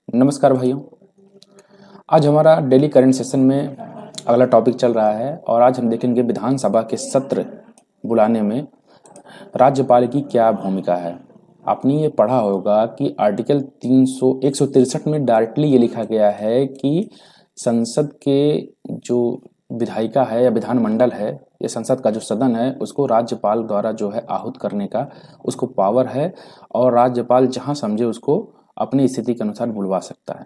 नमस्कार भाइयों। आज हमारा डेली करंट सेशन में अगला टॉपिक चल रहा है और आज हम देखेंगे विधानसभा के सत्र बुलाने में राज्यपाल की क्या भूमिका है। आपने ये पढ़ा होगा कि आर्टिकल 163 में डायरेक्टली ये लिखा गया है कि संसद के जो विधायिका है या विधानमंडल है या संसद का जो सदन है उसको राज्यपाल द्वारा जो है आहूत करने का उसको पावर है और राज्यपाल जहाँ समझे उसको अपनी स्थिति के अनुसार बुलवा सकता है।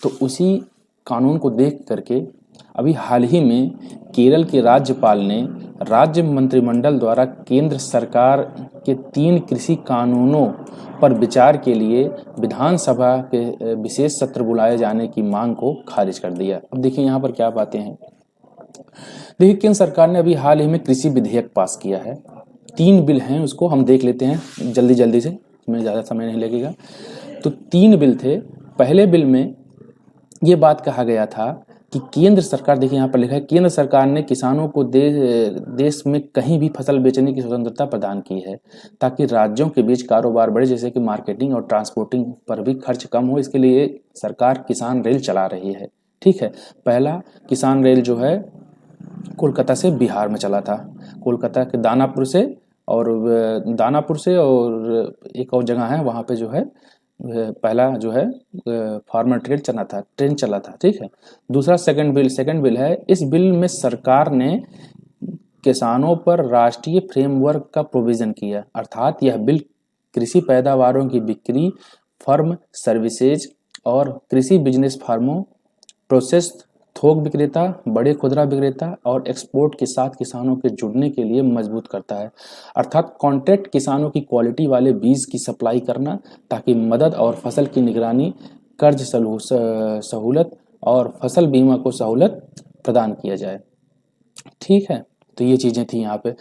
तो उसी कानून को देख करके अभी हाल ही में केरल के राज्यपाल ने राज्य मंत्रिमंडल द्वारा केंद्र सरकार के 3 कृषि कानूनों पर विचार के लिए विधानसभा के विशेष सत्र बुलाए जाने की मांग को खारिज कर दिया। अब देखिए यहाँ पर क्या बातें हैं। देखिए केंद्र सरकार ने अभी हाल ही में कृषि विधेयक पास किया है। 3 बिल हैं, उसको हम देख लेते हैं जल्दी से, इसमें ज़्यादा समय नहीं लगेगा। तो 3 बिल थे। पहले बिल में ये बात कहा गया था कि केंद्र सरकार, देखिए यहाँ पर लिखा है, केंद्र सरकार ने किसानों को देश में कहीं भी फसल बेचने की स्वतंत्रता प्रदान की है ताकि राज्यों के बीच कारोबार बढ़े, जैसे कि मार्केटिंग और ट्रांसपोर्टिंग पर भी खर्च कम हो। इसके लिए सरकार किसान रेल चला रही है। ठीक है, पहला किसान रेल जो है कोलकाता से बिहार में चला था, कोलकाता के दानापुर से और एक और जगह है वहाँ पे जो है पहला जो है फार्मर ट्रेन चला था। ठीक है, दूसरा सेकंड बिल है। इस बिल में सरकार ने किसानों पर राष्ट्रीय फ्रेमवर्क का प्रोविजन किया, अर्थात यह बिल कृषि पैदावारों की बिक्री, फर्म सर्विसेज और कृषि बिजनेस फार्मों, प्रोसेस थोक विक्रेता, बड़े खुदरा विक्रेता और एक्सपोर्ट के साथ किसानों के जुड़ने के लिए मजबूत करता है। अर्थात कॉन्ट्रैक्ट किसानों की क्वालिटी वाले बीज की सप्लाई करना ताकि मदद और फसल की निगरानी, कर्ज सहूलत और फसल बीमा को सहूलत प्रदान किया जाए। ठीक है, तो ये चीज़ें थी यहाँ पे।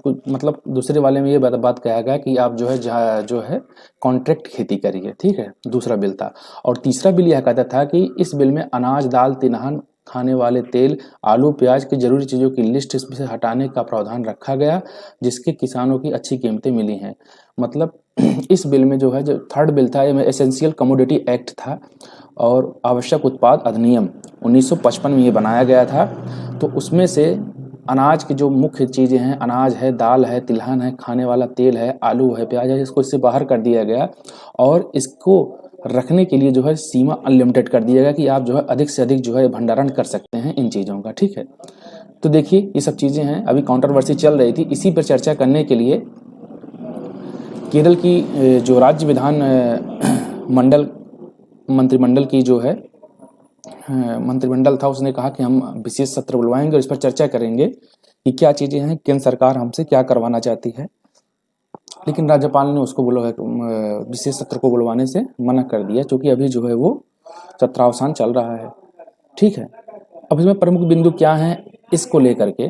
मतलब दूसरे वाले में ये बात कहा गया कि आप जो है कॉन्ट्रैक्ट खेती करिए। ठीक है, दूसरा बिल था। और तीसरा बिल यह कहता था कि इस बिल में अनाज, दाल, तिलहन, खाने वाले तेल, आलू, प्याज की जरूरी चीज़ों की लिस्ट इसमें से हटाने का प्रावधान रखा गया, जिसके किसानों की अच्छी कीमतें मिली हैं। मतलब इस बिल में जो है, जो थर्ड बिल था, ये एसेंशियल कमोडिटी एक्ट था और आवश्यक उत्पाद अधिनियम 1955 में ये बनाया गया था। तो उसमें से अनाज की जो मुख्य चीज़ें हैं, अनाज है, दाल है, तिलहन है, खाने वाला तेल है, आलू है, प्याज है, इसको इससे बाहर कर दिया गया और इसको रखने के लिए जो है सीमा अनलिमिटेड कर दिया गया कि आप जो है अधिक से अधिक जो है भंडारण कर सकते हैं इन चीज़ों का। ठीक है, तो देखिए ये सब चीज़ें हैं। अभी काउंट्रोवर्सी चल रही थी, इसी पर चर्चा करने के लिए केरल की जो राज्य विधान मंत्रिमंडल की जो है मंत्रिमंडल था, उसने कहा कि हम विशेष सत्र बुलवाएंगे और इस पर चर्चा करेंगे कि क्या चीज़ें हैं, केंद्र सरकार हमसे क्या करवाना चाहती है। लेकिन राज्यपाल ने उसको विशेष सत्र को बुलवाने से मना कर दिया, क्योंकि अभी जो है वो सत्रावसान चल रहा है। ठीक है, अब इसमें प्रमुख बिंदु क्या हैं इसको लेकर के,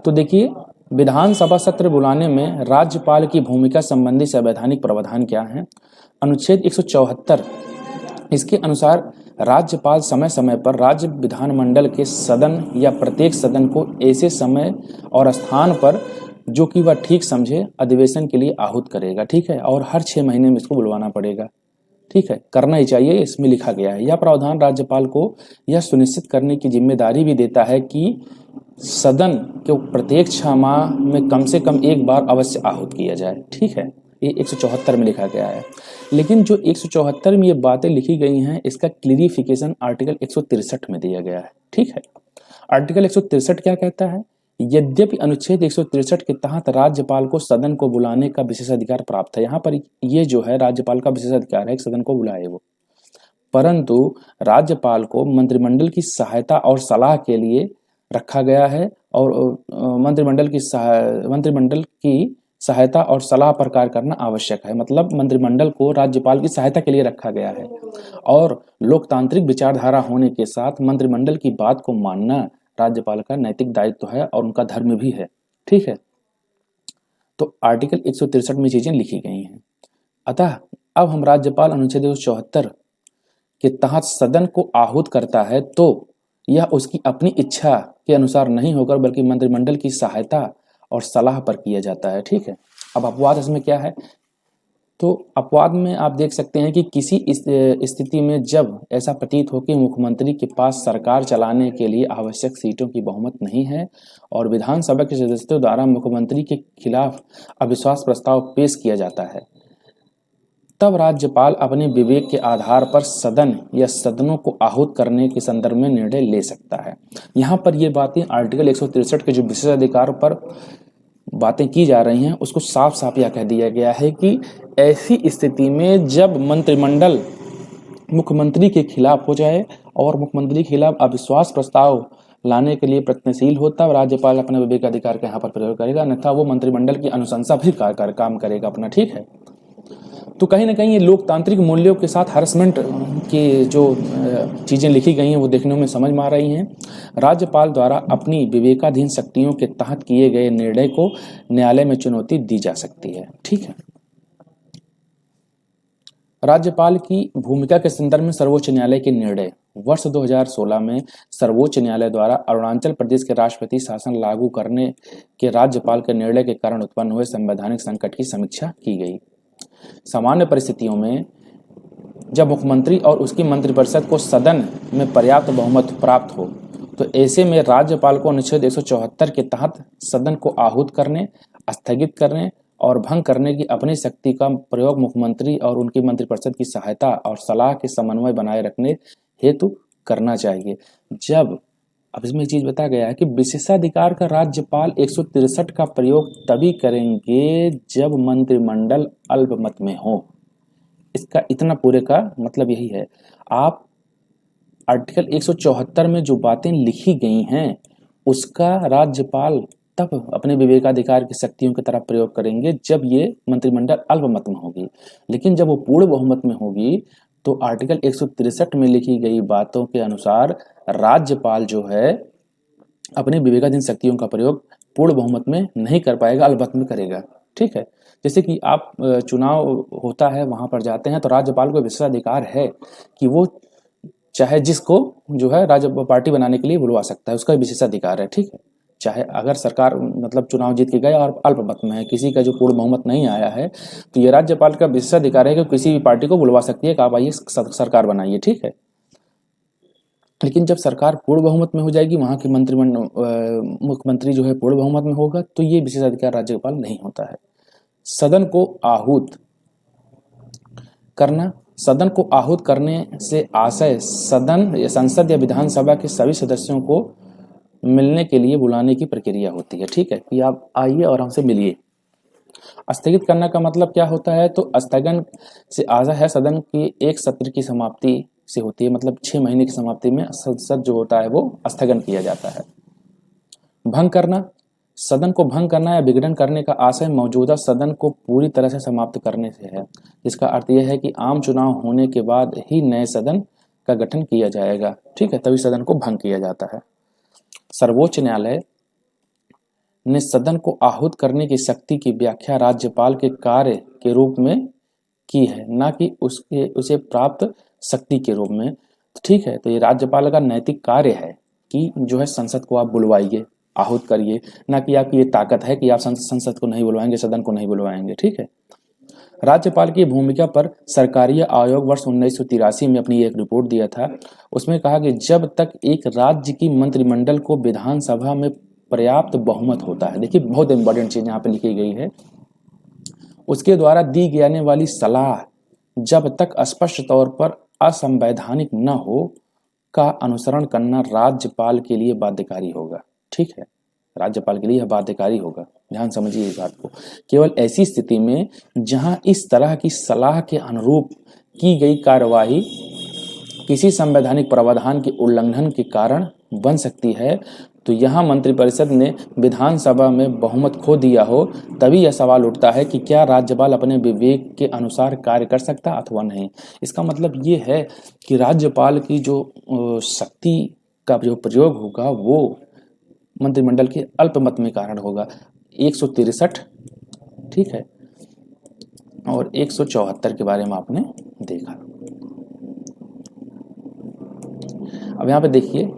तो देखिए विधानसभा सत्र बुलाने में राज्यपाल की भूमिका संबंधी संवैधानिक प्रावधान क्या है। अनुच्छेद 174 इसके अनुसार राज्यपाल समय समय पर राज्य विधानमंडल के सदन या प्रत्येक सदन को ऐसे समय और स्थान पर जो कि वह ठीक समझे अधिवेशन के लिए आहूत करेगा। ठीक है, और हर 6 महीने में इसको बुलवाना पड़ेगा। ठीक है, करना ही चाहिए, इसमें लिखा गया है। यह प्रावधान राज्यपाल को यह सुनिश्चित करने की जिम्मेदारी भी देता है कि सदन के प्रत्येक 6 माह में कम से कम एक बार अवश्य आहूत किया जाए। ठीक है, ये 174 में लिखा गया है। लेकिन जो 174 में ये बातें लिखी गई हैं, इसका क्लियरिफिकेशन आर्टिकल 163 में दिया गया है। ठीक है, आर्टिकल 163 क्या कहता है। यद्यपि अनुच्छेद 163 के तहत राज्यपाल को सदन को बुलाने का विशेष अधिकार प्राप्त है, यहाँ पर ये जो है राज्यपाल का विशेष अधिकार है कि सदन को बुलाए वो, परंतु राज्यपाल को मंत्रिमंडल की सहायता और सलाह के लिए रखा गया है और मंत्रिमंडल की सहायता और सलाह पर कार्य करना आवश्यक है। मतलब मंत्रिमंडल को राज्यपाल की सहायता के लिए रखा गया है और लोकतांत्रिक विचारधारा होने के साथ मंत्रिमंडल की बात को मानना राज्यपाल का नैतिक दायित्व है और उनका धर्म भी है। ठीक है, तो आर्टिकल 163 में चीजें लिखी गई हैं। अतः अब हम राज्यपाल अनुच्छेद 174 के तहत सदन को आहूत करता है तो यह उसकी अपनी इच्छा के अनुसार नहीं होकर बल्कि मंत्रिमंडल की सहायता और सलाह पर किया जाता है। ठीक है, अब अपवाद इसमें क्या है, तो अपवाद में आप देख सकते हैं कि किसी स्थिति में जब ऐसा प्रतीत हो कि मुख्यमंत्री के पास सरकार चलाने के लिए आवश्यक सीटों की बहुमत नहीं है और विधानसभा के सदस्यों द्वारा मुख्यमंत्री के खिलाफ अविश्वास प्रस्ताव पेश किया जाता है, तब राज्यपाल अपने विवेक के आधार पर सदन या सदनों को आहूत करने के संदर्भ में निर्णय ले सकता है। यहाँ पर ये बातें आर्टिकल 163 के जो विशेषाधिकार पर बातें की जा रही हैं उसको साफ साफ यह कह दिया गया है कि ऐसी स्थिति में जब मंत्रिमंडल मुख्यमंत्री के खिलाफ हो जाए और मुख्यमंत्री के खिलाफ अविश्वास प्रस्ताव लाने के लिए प्रयत्नशील होता है, राज्यपाल अपने विवेकाधिकार का यहाँ पर प्रयोग करेगा, अन्यथा वो मंत्रिमंडल की अनुशंसा भी काम करेगा अपना। ठीक है, तो कहीं ना कहीं ये लोकतांत्रिक मूल्यों के साथ हरसमेंट की जो चीज़ें लिखी गई हैं वो देखने में समझ में आ रही हैं। राज्यपाल द्वारा अपनी विवेकाधीन शक्तियों के तहत किए गए निर्णय को न्यायालय में चुनौती दी जा सकती है। ठीक है, राज्यपाल की भूमिका के संदर्भ में सर्वोच्च न्यायालय के निर्णय। वर्ष 2016 में सर्वोच्च न्यायालय द्वारा अरुणाचल प्रदेश के राष्ट्रपति शासन लागू करने के राज्यपाल के निर्णय के कारण उत्पन्न हुए संवैधानिक संकट की समीक्षा की गई। सामान्य परिस्थितियों में जब मुख्यमंत्री और उसकी मंत्रिपरिषद को सदन में पर्याप्त बहुमत प्राप्त हो तो ऐसे में राज्यपाल को अनुच्छेद 174 के तहत सदन को आहूत करने, स्थगित करने और भंग करने की अपनी शक्ति का प्रयोग मुख्यमंत्री और उनकी मंत्रिपरिषद की सहायता और सलाह के समन्वय बनाए रखने हेतु करना चाहिए। जब अब इसमें चीज बताया गया है कि विशेषाधिकार का राज्यपाल 163 का प्रयोग तभी करेंगे जब मंत्रिमंडल अल्पमत में हो। इसका इतना पूरे का मतलब यही है। आप आर्टिकल 174 में जो बातें लिखी गई हैं उसका राज्यपाल तब अपने विवेकाधिकार की शक्तियों की तरह प्रयोग करेंगे जब ये मंत्रिमंडल अल्पमत में होगी, लेकिन जब वो पूर्ण बहुमत में होगी तो आर्टिकल 163 में लिखी गई बातों के अनुसार राज्यपाल जो है अपने विवेकाधीन शक्तियों का प्रयोग पूर्ण बहुमत में नहीं कर पाएगा, अल्पमत में करेगा। ठीक है, जैसे कि आप चुनाव होता है वहां पर जाते हैं तो राज्यपाल को विशेषाधिकार है कि वो चाहे जिसको जो है राज्य पार्टी बनाने के लिए बुलवा सकता है, उसका विशेषाधिकार है। ठीक है, चाहे अगर सरकार मतलब चुनाव जीत के गए और अल्पमत में है, किसी का जो पूर्ण बहुमत नहीं आया है, तो ये राज्यपाल का विशेषाधिकार है कि किसी भी पार्टी को बुलवा सकती है कि आप आइए सरकार बनाइए। ठीक है, लेकिन जब सरकार पूर्ण बहुमत में हो जाएगी, वहां की मुख्यमंत्री जो है पूर्ण बहुमत में होगा, तो ये विशेषाधिकार राज्यपाल नहीं होता है। सदन को आहूत करना, सदन को आहूत करने से आशय सदन या संसद या विधानसभा के सभी सदस्यों को मिलने के लिए बुलाने की प्रक्रिया होती है। ठीक है, कि आप आइए और हमसे मिलिए। स्थगित करने का मतलब क्या होता है, तो स्थगन से आशय है सदन की एक सत्र की समाप्ति से होती है, मतलब 6 महीने की समाप्ति में संसद जो होता है वो स्थगन किया जाता है। भंग करना, सदन को भंग करना या विघटन करने का आशय मौजूदा सदन को पूरी तरह से समाप्त करने से है, जिसका अर्थ यह है कि आम चुनाव होने के बाद ही नए सदन का गठन किया जाएगा। ठीक है, तभी सदन को भंग किया जाता है। सर्वोच्च न्यायालय ने सदन को आहूत करने की शक्ति की व्याख्या राज्यपाल के कार्य के रूप में की है, ना कि उसे प्राप्त शक्ति के रूप में। ठीक है, तो ये राज्यपाल का नैतिक कार्य है कि जो है संसद को आप बुलवाइए, आहूत करिए, ना कि आपकी ये ताकत है कि आप संसद को नहीं बुलवाएंगे, सदन को नहीं बुलवाएंगे। ठीक है, राज्यपाल की भूमिका पर सरकारी आयोग वर्ष 1983 में अपनी एक रिपोर्ट दिया था। उसमें कहा कि जब तक एक राज्य की मंत्रिमंडल को विधानसभा में पर्याप्त बहुमत होता है, देखिए बहुत इंपॉर्टेंट चीज यहाँ पे लिखी गई है, उसके द्वारा दी जाने वाली सलाह जब तक स्पष्ट तौर पर असंवैधानिक न हो का अनुसरण करना राज्यपाल के लिए बाध्यकारी होगा। ठीक है, राज्यपाल के लिए यह बाध्यकारी होगा, ध्यान समझिए इस बात को। केवल ऐसी स्थिति में जहां इस तरह की सलाह के अनुरूप की गई कार्यवाही किसी संवैधानिक प्रावधान के उल्लंघन के कारण बन सकती है, तो यहां मंत्रिपरिषद ने विधानसभा में बहुमत खो दिया हो, तभी यह सवाल उठता है कि क्या राज्यपाल अपने विवेक के अनुसार कार्य कर सकता अथवा नहीं। इसका मतलब ये है कि राज्यपाल की जो शक्ति का जो प्रयोग होगा वो मंत्रिमंडल के अल्पमत में कारण होगा। 163, ठीक है, और 174 के बारे में आपने देखा। अब यहाँ पे देखिए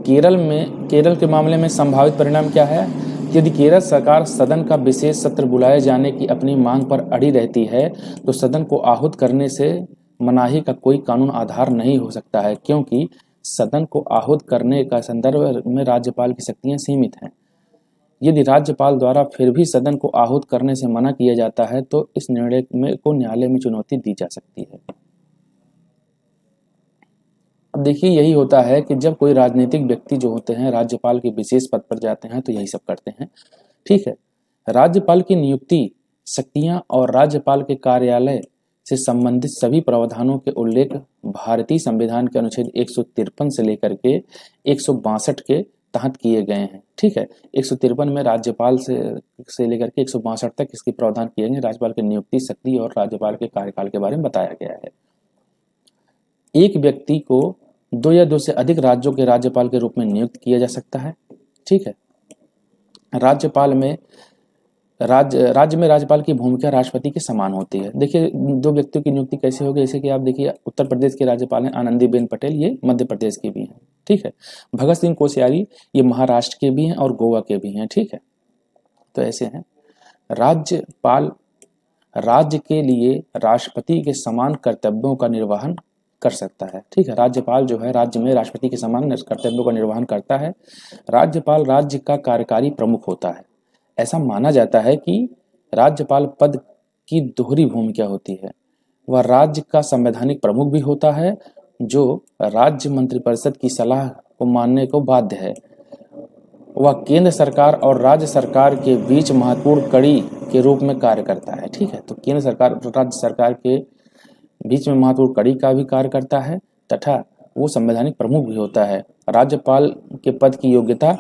केरल के मामले में संभावित परिणाम क्या है कि यदि केरल सरकार सदन का विशेष सत्र बुलाए जाने की अपनी मांग पर अड़ी रहती है तो सदन को आहूत करने से मनाही का कोई कानून आधार नहीं हो सकता है, क्योंकि सदन को आहूत करने का संदर्भ में राज्यपाल की शक्तियां सीमित हैं। यदि राज्यपाल द्वारा फिर भी सदन को आहूत करने से मना किया जाता है तो इस निर्णय को न्यायालय में चुनौती दी जा सकती है। अब देखिए, यही होता है कि जब कोई राजनीतिक व्यक्ति जो होते हैं राज्यपाल के विशेष पद पर जाते हैं तो यही सब करते हैं। ठीक है, राज्यपाल की नियुक्ति शक्तियां और राज्यपाल के कार्यालय से संबंधित सभी प्रावधानों के उल्लेख भारतीय संविधान के अनुच्छेद 153 से लेकर के 162 के तहत किए गए हैं। ठीक है, 153 में राज्यपाल से लेकर के 162 तक इसके प्रावधान किए गए। राज्यपाल की नियुक्ति शक्ति और राज्यपाल के कार्यकाल के बारे में बताया गया है। एक व्यक्ति को 2 या 2 से अधिक राज्यों के राज्यपाल के रूप में नियुक्त किया जा सकता है। ठीक है, राज्य में राज्यपाल की भूमिका राष्ट्रपति के समान होती है। देखिए, 2 व्यक्तियों की नियुक्ति कैसे होगी, जैसे कि आप देखिए उत्तर प्रदेश के राज्यपाल हैं आनंदीबेन पटेल, ये मध्य प्रदेश के भी हैं। ठीक है, भगत सिंह कोश्यारी ये महाराष्ट्र के भी हैं और गोवा के भी हैं। ठीक है, तो ऐसे हैं। राज्यपाल राज्य के लिए राष्ट्रपति के समान कर्तव्यों का निर्वहन कर सकता है। ठीक है, राज्यपाल जो है राज्य में राष्ट्रपति के समान कर्तव्यों का निर्वहन करता है। राज्यपाल राज्य का कार्यकारी प्रमुख होता है। ऐसा माना जाता है कि राज्यपाल पद की दोहरी भूमिका होती है। वह राज्य का संवैधानिक प्रमुख भी होता है जो राज्य मंत्रिपरिषद की सलाह को मानने को बाध्य है। वह केंद्र सरकार और राज्य सरकार के बीच महत्वपूर्ण कड़ी के रूप में कार्य करता है। ठीक है, तो केंद्र सरकार और राज्य सरकार के बीच में महत्वपूर्ण कड़ी का भी कार्य करता है तथा वो संवैधानिक प्रमुख भी होता है। राज्यपाल के पद की योग्यता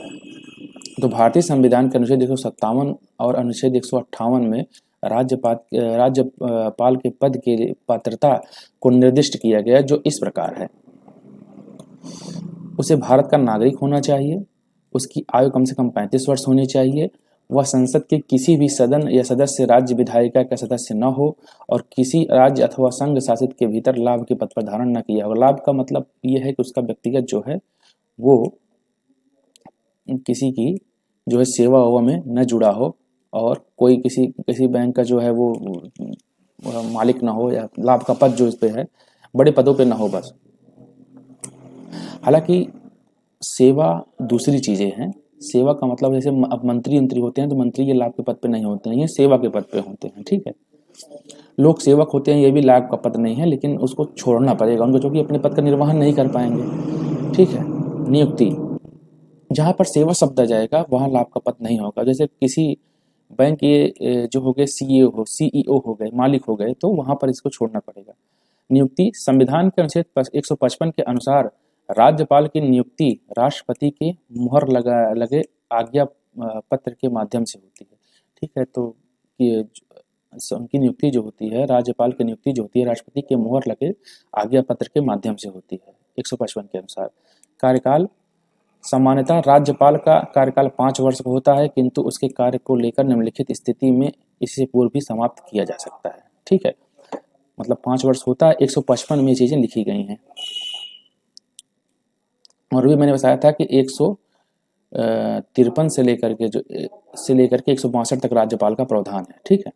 तो भारतीय संविधान के अनुच्छेद 157 और अनुच्छेद 158 में राज्यपाल के पद के लिए पात्रता को निर्दिष्ट किया गया, जो इस प्रकार है। उसे भारत का नागरिक होना चाहिए, उसकी आयु कम से कम 35 वर्ष होनी चाहिए, वह संसद के किसी भी सदन या सदस्य राज्य विधायिका का सदस्य न हो और किसी राज्य अथवा संघ शासित के भीतर लाभ के पद पर धारण न किया हो। लाभ का मतलब यह है कि उसका व्यक्तिगत जो है वो किसी की जो है सेवा हुआ में न जुड़ा हो और कोई किसी बैंक का जो है वो मालिक ना हो या लाभ का पद जो इस पे है बड़े पदों पे ना हो बस। हालांकि सेवा दूसरी चीजें हैं। सेवा का मतलब जैसे अब मंत्री होते हैं तो मंत्री ये लाभ के पद पे नहीं होते हैं, ये सेवा के पद पे होते हैं। ठीक है, लोक सेवक होते हैं, ये भी लाभ का पद नहीं है लेकिन उसको छोड़ना पड़ेगा उनको, जो कि अपने पद का निर्वहन नहीं कर पाएंगे। ठीक है, नियुक्ति जहां पर सेवा शब्द आ जाएगा वहां लाभ का पद नहीं होगा। जैसे किसी बैंक के जो हो गए सीईओ हो गए, मालिक हो गए, तो वहां पर इसको छोड़ना पड़ेगा। नियुक्ति संविधान के अनुच्छेद 155 के अनुसार राज्यपाल की नियुक्ति राष्ट्रपति के मुहर लगे आज्ञा पत्र के माध्यम से होती है। ठीक है, तो ये उनकी नियुक्ति जो होती है, राज्यपाल की नियुक्ति जो होती है राष्ट्रपति के मुहर लगे आज्ञा पत्र के माध्यम से होती है 155 के अनुसार। कार्यकाल सामान्यतः राज्यपाल का कार्यकाल 5 वर्ष का होता है, किंतु उसके कार्य को लेकर निम्नलिखित स्थिति में इससे पूर्व भी समाप्त किया जा सकता है। ठीक है, मतलब 5 वर्ष होता है। 155 में चीजें लिखी गई हैं और भी मैंने बताया था कि 153 से लेकर के 162 तक राज्यपाल का प्रावधान है। ठीक है,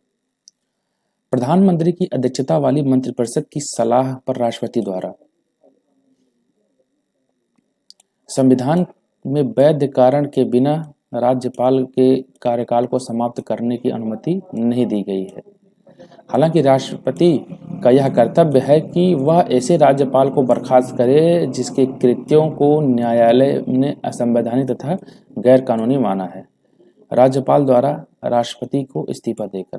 प्रधानमंत्री की अध्यक्षता वाली मंत्रिपरिषद की सलाह पर राष्ट्रपति द्वारा संविधान में वैध कारण के बिना राज्यपाल के कार्यकाल को समाप्त करने की अनुमति नहीं दी गई है। हालांकि राष्ट्रपति का यह कर्तव्य है कि वह ऐसे राज्यपाल को बर्खास्त करे जिसके कृत्यों को न्यायालय ने असंवैधानिक तथा गैर कानूनी माना है। राज्यपाल द्वारा राष्ट्रपति को इस्तीफा देकर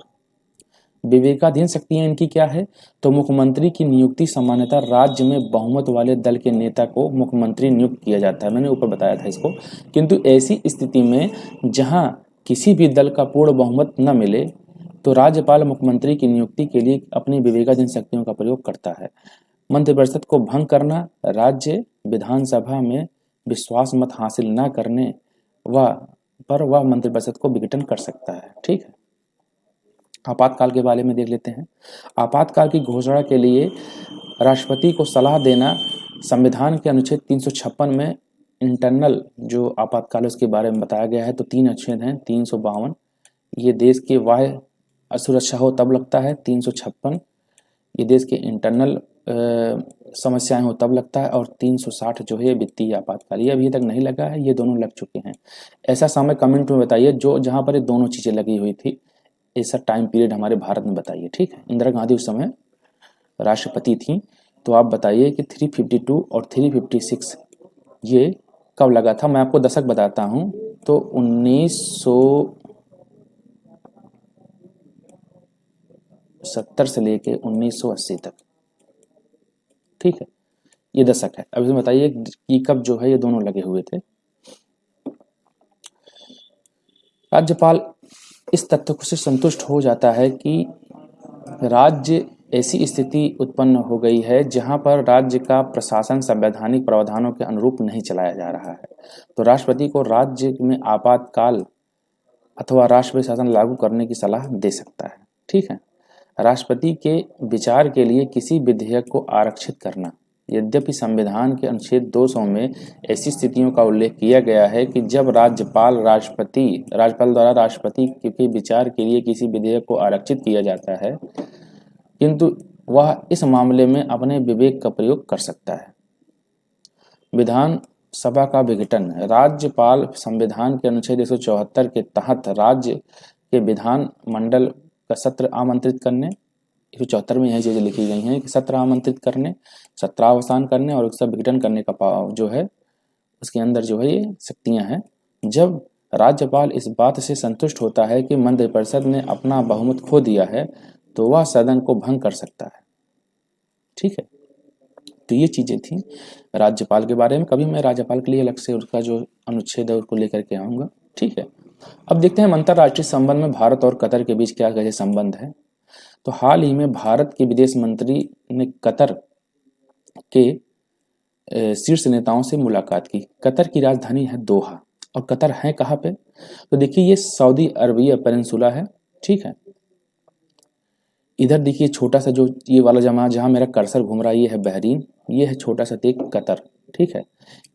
विवेकाधीन शक्तियां इनकी क्या है, तो मुख्यमंत्री की नियुक्ति सामान्यतः राज्य में बहुमत वाले दल के नेता को मुख्यमंत्री नियुक्त किया जाता है। मैंने ऊपर बताया था इसको। किंतु ऐसी स्थिति में जहां किसी भी दल का पूर्ण बहुमत न मिले तो राज्यपाल मुख्यमंत्री की नियुक्ति के लिए अपनी विवेकाधीन शक्तियों का प्रयोग करता है। मंत्रिपरिषद को भंग करना, राज्य विधानसभा में विश्वास मत हासिल न करने पर वह मंत्रिपरिषद को विघटन कर सकता है। ठीक है, आपातकाल के बारे में देख लेते हैं। आपातकाल की घोषणा के लिए राष्ट्रपति को सलाह देना संविधान के अनुच्छेद 356 में इंटरनल जो आपातकाल उसके बारे में बताया गया है। तो 3 अनुच्छेद हैं, 352 ये देश के बाह्य असुरक्षा हो तब लगता है, 356 ये देश के इंटरनल समस्याएं हो तब लगता है, और 360 जो है वित्तीय आपातकाल, ये अभी तक नहीं लगा है, ये दोनों लग चुके हैं। ऐसा समय कमेंट में बताइए जो जहां पर ये दोनों चीजें लगी हुई थी, ऐसा टाइम पीरियड हमारे भारत में बताइए। ठीक है, इंदिरा गांधी उस समय राष्ट्रपति थी, तो आप बताइए कि 352 और 356 ये कब लगा था। मैं आपको दशक बताता हूं, तो 1970 से लेके 1980 तक। ठीक है, ये दशक है। अब इसमें बताइए कि कब जो है ये दोनों लगे हुए थे। राज्यपाल इस तथ्य से संतुष्ट हो जाता है कि राज्य ऐसी स्थिति उत्पन्न हो गई है जहां पर राज्य का प्रशासन संवैधानिक प्रावधानों के अनुरूप नहीं चलाया जा रहा है, तो राष्ट्रपति को राज्य में आपातकाल अथवा राष्ट्रपति शासन लागू करने की सलाह दे सकता है। ठीक है, राष्ट्रपति के विचार के लिए किसी विधेयक को आरक्षित करना, यद्यपि संविधान के अनुच्छेद 200 में ऐसी स्थितियों का उल्लेख किया गया है कि जब राज्यपाल द्वारा राष्ट्रपति के विचार के लिए किसी विधेयक को आरक्षित किया जाता है, किंतु वह इस मामले में अपने विवेक का प्रयोग कर सकता है। विधान सभा का विघटन, राज्यपाल संविधान के अनुच्छेद 174 के तहत राज्य के विधान मंडल का सत्र आमंत्रित करने, 174 में यही चीजें लिखी गई हैं कि सत्र आमंत्रित करने, सत्रावसान करने और उसका विघटन करने का जो है उसके अंदर जो है ये शक्तियां हैं। जब राज्यपाल इस बात से संतुष्ट होता है कि मंत्रिपरिषद ने अपना बहुमत खो दिया है, तो वह सदन को भंग कर सकता है। ठीक है, तो ये चीजें थी राज्यपाल के बारे में। कभी मैं राज्यपाल के लिए अलग से उसका जो अनुच्छेद है उसको लेकर के आऊंगा। ठीक है, अब देखते हैं अंतर्राष्ट्रीय संबंध में भारत और कतर के बीच क्या कैसे संबंध है। तो हाल ही में भारत के विदेश मंत्री ने कतर के शीर्ष नेताओं से मुलाकात की। कतर की राजधानी है दोहा, और कतर है कहाँ पे, तो देखिए ये सऊदी अरबिया पेनिनसुला है। ठीक है, इधर देखिए छोटा सा जो ये वाला जहाँ मेरा कर्सर घूम रहा है ये है बहरीन, ये है छोटा सा देश कतर। ठीक है,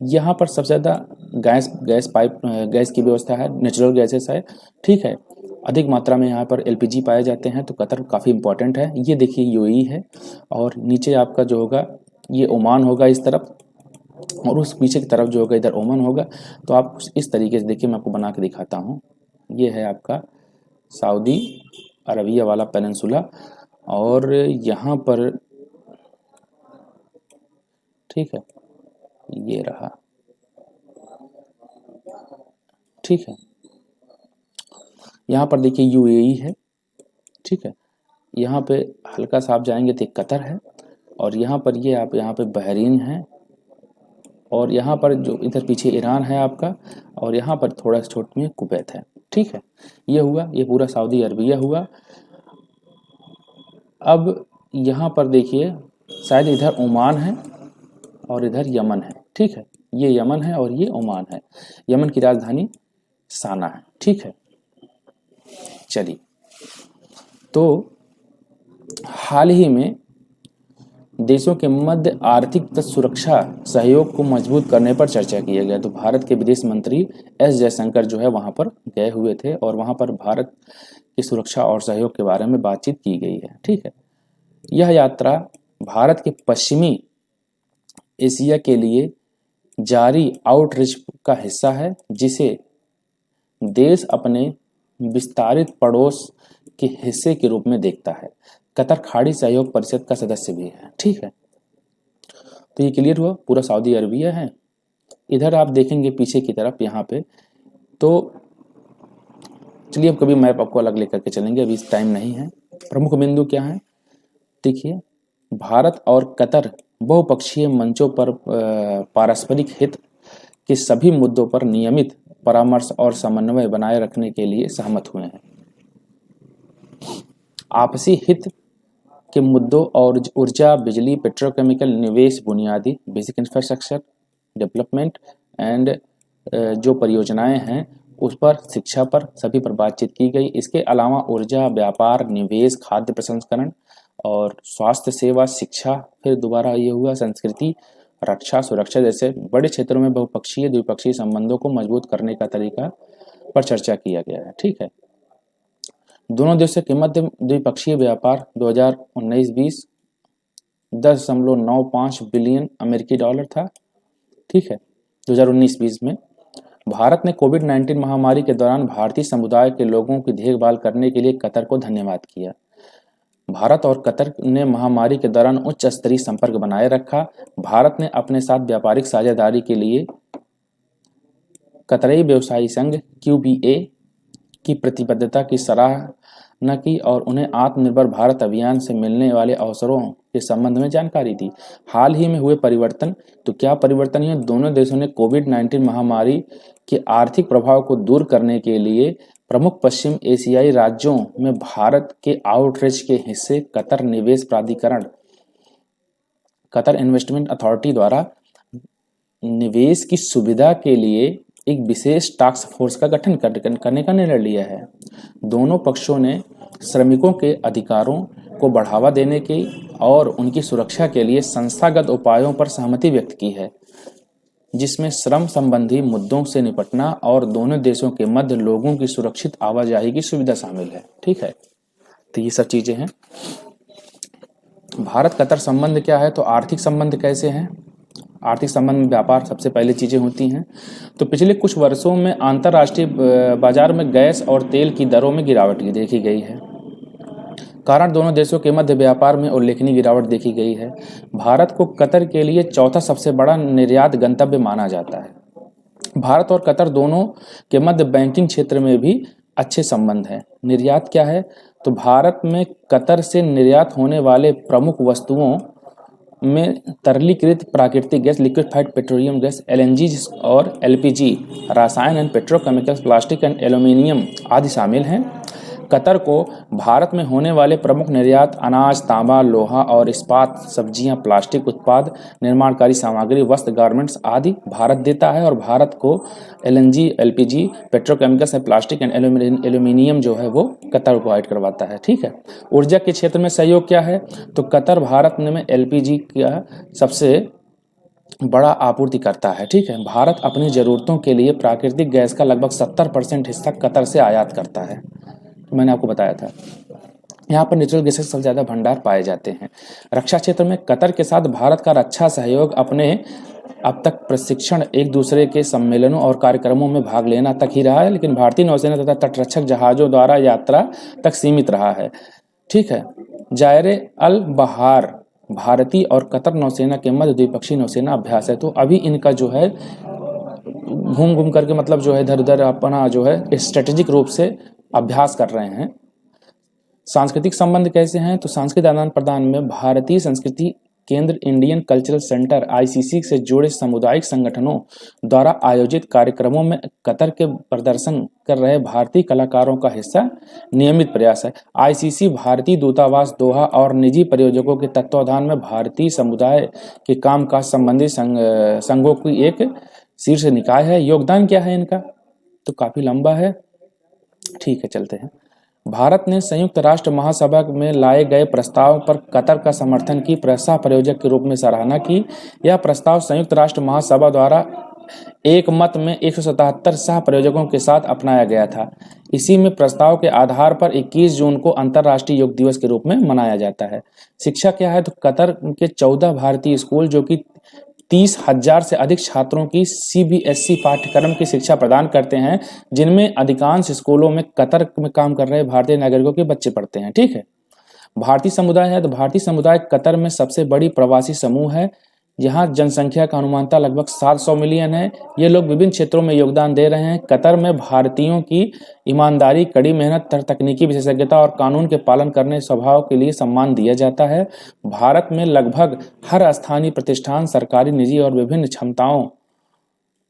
यहाँ पर सबसे ज़्यादा गैस की व्यवस्था है, नेचुरल गैसेस है। ठीक है, अधिक मात्रा में यहाँ पर एलपीजी पाए जाते हैं, तो कतर काफ़ी इंपॉर्टेंट है। ये देखिए यूएई है, और नीचे आपका जो होगा ये ओमान होगा इस तरफ, और उस पीछे की तरफ जो होगा इधर ओमान होगा। तो आप इस तरीके से देखिए, मैं आपको बना के दिखाता हूँ। ये है आपका सऊदी अरबिया वाला पेनिनसुला, और यहाँ पर ठीक है ये रहा। ठीक है, यहाँ पर देखिए यूएई है। ठीक है, यहाँ पे हल्का सा आप जाएंगे तो कतर है, और यहाँ पर ये आप यहाँ पे बहरीन है, और यहाँ पर जो इधर पीछे ईरान है आपका, और यहाँ पर थोड़ा छोट में कुवैत है। ठीक है, ये हुआ, ये पूरा सऊदी अरबिया हुआ। अब यहाँ पर देखिए शायद इधर ओमान है और इधर यमन है। ठीक है, ये यमन है और ये ओमान है। यमन की राजधानी साना है। ठीक है, चलिए, तो हाल ही में देशों के मध्य आर्थिक तथा सुरक्षा सहयोग को मजबूत करने पर चर्चा किया गया। तो भारत के विदेश मंत्री एस जयशंकर जो है वहां पर गए हुए थे, और वहां पर भारत की सुरक्षा और सहयोग के बारे में बातचीत की गई है। ठीक है, यह यात्रा भारत के पश्चिमी एशिया के लिए जारी आउटरीच का हिस्सा है, जिसे देश अपने विस्तारित पड़ोस के हिस्से के रूप में देखता है। कतर खाड़ी सहयोग परिषद का सदस्य भी है। ठीक है, तो ये क्लियर हुआ, पूरा सऊदी अरबिया है। इधर आप देखेंगे पीछे की तरफ यहाँ पे, तो चलिए अब कभी मैप आपको अलग लेकर के चलेंगे, अभी टाइम नहीं है। प्रमुख बिंदु क्या है देखिए, भारत और कतर बहुपक्षीय मंचों पर पारस्परिक हित के सभी मुद्दों पर नियमित परामर्श और समन्वय बनाए रखने के लिए सहमत हुए हैं। आपसी हित के मुद्दों और ऊर्जा, बिजली, पेट्रोकेमिकल, निवेश, बुनियादी बेसिक इंफ्रास्ट्रक्चर डेवलपमेंट एंड जो परियोजनाएं हैं उस पर, शिक्षा पर, सभी पर बातचीत की गई। इसके अलावा ऊर्जा, व्यापार, निवेश, खाद्य प्रसंस्करण और स्वास्थ्य सेवा, शिक्षा, फिर दोबारा ये हुआ संस्कृति रक्षा, सुरक्षा जैसे बड़े क्षेत्रों में बहुपक्षीय द्विपक्षीय संबंधों को मजबूत करने का तरीका पर चर्चा किया गया है। ठीक है, दोनों देशों के मध्य द्विपक्षीय व्यापार 2019-20 $10.95 बिलियन अमेरिकी डॉलर था। ठीक है, 2019-20 में भारत ने कोविड-19 महामारी के दौरान भारतीय समुदाय के लोगों की देखभाल करने के लिए कतर को धन्यवाद किया। भारत और कतर ने महामारी के दौरान उच्च स्तरीय संपर्क बनाए रखा। भारत ने अपने साथ व्यापारिक साझेदारी के लिए कतरई व्यवसायी संघ QBA की प्रतिबद्धता की सराहना की और उन्हें आत्मनिर्भर भारत अभियान से मिलने वाले अवसरों के संबंध में जानकारी दी। हाल ही में हुए परिवर्तन, तो क्या परिवर्तन हुए? दोनों देशों ने कोविड-19 महामारी के आर्थिक प्रभाव को दूर करने के लिए प्रमुख पश्चिम एशियाई राज्यों में भारत के आउटरीच के हिस्से कतर निवेश प्राधिकरण कतर इन्वेस्टमेंट अथॉरिटी द्वारा निवेश की सुविधा के लिए एक विशेष टास्क फोर्स का गठन करने का निर्णय लिया है। दोनों पक्षों ने श्रमिकों के अधिकारों को बढ़ावा देने के और उनकी सुरक्षा के लिए संस्थागत उपायों पर सहमति व्यक्त की है, जिसमें श्रम संबंधी मुद्दों से निपटना और दोनों देशों के मध्य लोगों की सुरक्षित आवाजाही की सुविधा शामिल है। ठीक है, तो ये सब चीजें हैं। भारत कतर संबंध क्या है? तो आर्थिक संबंध कैसे हैं? आर्थिक संबंध में व्यापार सबसे पहले चीजें होती हैं। तो पिछले कुछ वर्षों में अंतर्राष्ट्रीय बाजार में गैस और तेल की दरों में गिरावट देखी गई है। कारण दोनों देशों के मध्य व्यापार में उल्लेखनीय गिरावट देखी गई है। भारत को कतर के लिए चौथा सबसे बड़ा निर्यात गंतव्य माना जाता है। भारत और कतर दोनों के मध्य बैंकिंग क्षेत्र में भी अच्छे संबंध हैं। निर्यात क्या है? तो भारत में कतर से निर्यात होने वाले प्रमुख वस्तुओं में तरलीकृत प्राकृतिक gas, liquefied petroleum gas, LNG और LPG, रसायन and petrochemicals, plastic and aluminium आदि शामिल हैं। कतर को भारत में होने वाले प्रमुख निर्यात अनाज, तांबा, लोहा और इस्पात, सब्जियां, प्लास्टिक उत्पाद, निर्माणकारी सामग्री, वस्त्र, गारमेंट्स आदि भारत देता है और भारत को LNG, LPG, petrochemicals, plastic and aluminium जो है वो कतर प्रोवाइड करवाता है। ठीक है, ऊर्जा के क्षेत्र में सहयोग क्या है? तो कतर भारत में LPG का सबसे बड़ा आपूर्ति करता है। ठीक है, भारत अपनी जरूरतों के लिए प्राकृतिक गैस का लगभग 70% हिस्सा कतर से आयात करता है। मैंने आपको बताया था, यहाँ पर नेचुरल गैस के सबसे ज़्यादा भंडार पाए जाते हैं। रक्षा क्षेत्र में कतर के साथ भारत का रक्षा सहयोग अपने अब तक प्रशिक्षण, एक दूसरे के सम्मेलनों और कार्यक्रमों में भाग लेना तक ही रहा है, लेकिन भारतीय नौसेना तथा तटरक्षक जहाज़ों द्वारा यात्रा तक सीमित रहा है। ठीक है, जायरे अल बहार भारतीय और कतर नौसेना के मध्य द्विपक्षीय नौसेना अभ्यास है। तो अभी इनका जो है घूम घूम करके मतलब जो है इधर उधर अपना जो है स्ट्रेटेजिक रूप से अभ्यास कर रहे हैं। सांस्कृतिक संबंध कैसे हैं? तो सांस्कृतिक आदान प्रदान में भारतीय संस्कृति केंद्र, इंडियन कल्चरल सेंटर ICC से जुड़े सामुदायिक संगठनों द्वारा आयोजित कार्यक्रमों में कतर के प्रदर्शन कर रहे भारतीय कलाकारों का हिस्सा नियमित प्रयास है। ICC भारतीय दूतावास दोहा और निजी प्रयोजकों के तत्वाधान में भारतीय समुदाय के कामकाज संबंधी संघों की एक शीर्ष निकाय है। योगदान क्या है इनका? तो काफी लंबा है। ठीक है, चलते हैं। भारत ने संयुक्त राष्ट्र महासभा में लाए गए प्रस्ताव पर कतर का समर्थन की सह प्रायोजक के रूप में सराहना की। यह प्रस्ताव संयुक्त राष्ट्र महासभा द्वारा एक मत में 177 सह प्रायोजकों के साथ अपनाया गया था। इसी में प्रस्ताव के आधार पर 21 जून को अंतर्राष्ट्रीय योग दिवस के रूप में मनाया जाता है। शिक्षा क्या है? तो कतर के 14 भारतीय स्कूल जो कि 30,000 से अधिक छात्रों की CBSE पाठ्यक्रम की शिक्षा प्रदान करते हैं, जिनमें अधिकांश स्कूलों में कतर में काम कर रहे भारतीय नागरिकों के बच्चे पढ़ते हैं। ठीक है, भारतीय समुदाय है तो भारतीय समुदाय कतर में सबसे बड़ी प्रवासी समूह है। यहाँ जनसंख्या का अनुमानता लगभग 700 मिलियन है। ये लोग विभिन्न क्षेत्रों में योगदान दे रहे हैं। कतर में भारतीयों की ईमानदारी, कड़ी मेहनत, तकनीकी विशेषज्ञता और कानून के पालन करने स्वभाव के लिए सम्मान दिया जाता है। भारत में लगभग हर स्थानीय प्रतिष्ठान सरकारी, निजी और विभिन्न क्षमताओं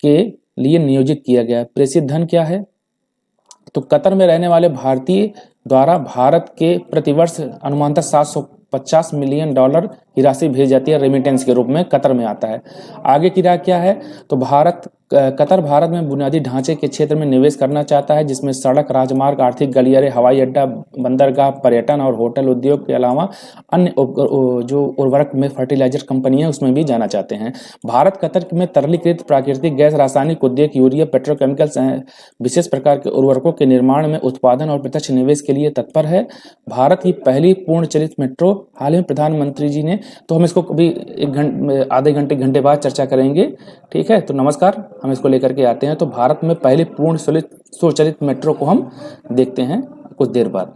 के लिए नियोजित किया गया है। प्रेषित धन क्या है? तो कतर में रहने वाले भारतीय द्वारा भारत के प्रतिवर्ष अनुमानतः $750 मिलियन की राशि भेजी जाती है। रेमिटेंस के रूप में कतर में आता है। आगे की राह क्या है? तो भारत कतर भारत में बुनियादी ढांचे के क्षेत्र में निवेश करना चाहता है, जिसमें सड़क, राजमार्ग, आर्थिक गलियारे, हवाई अड्डा, बंदरगाह, पर्यटन और होटल उद्योग के अलावा अन्य जो उर्वरक में फर्टिलाइजर कंपनी है उसमें भी जाना चाहते हैं। भारत कतर में तरलीकृत प्राकृतिक गैस, रासायनिक उद्योग, यूरिया, पेट्रोकेमिकल्स, विशेष प्रकार के उर्वरकों के निर्माण में उत्पादन और प्रत्यक्ष निवेश के लिए तत्पर है। भारत की पहली पूर्ण चलित मेट्रो हाल ही में प्रधानमंत्री जी ने, तो हम इसको कभी आधे घंटे बाद चर्चा करेंगे। ठीक है, तो नमस्कार, हम इसको लेकर के आते हैं। तो भारत में पहले पूर्ण स्वचालित मेट्रो को हम देखते हैं कुछ देर बाद।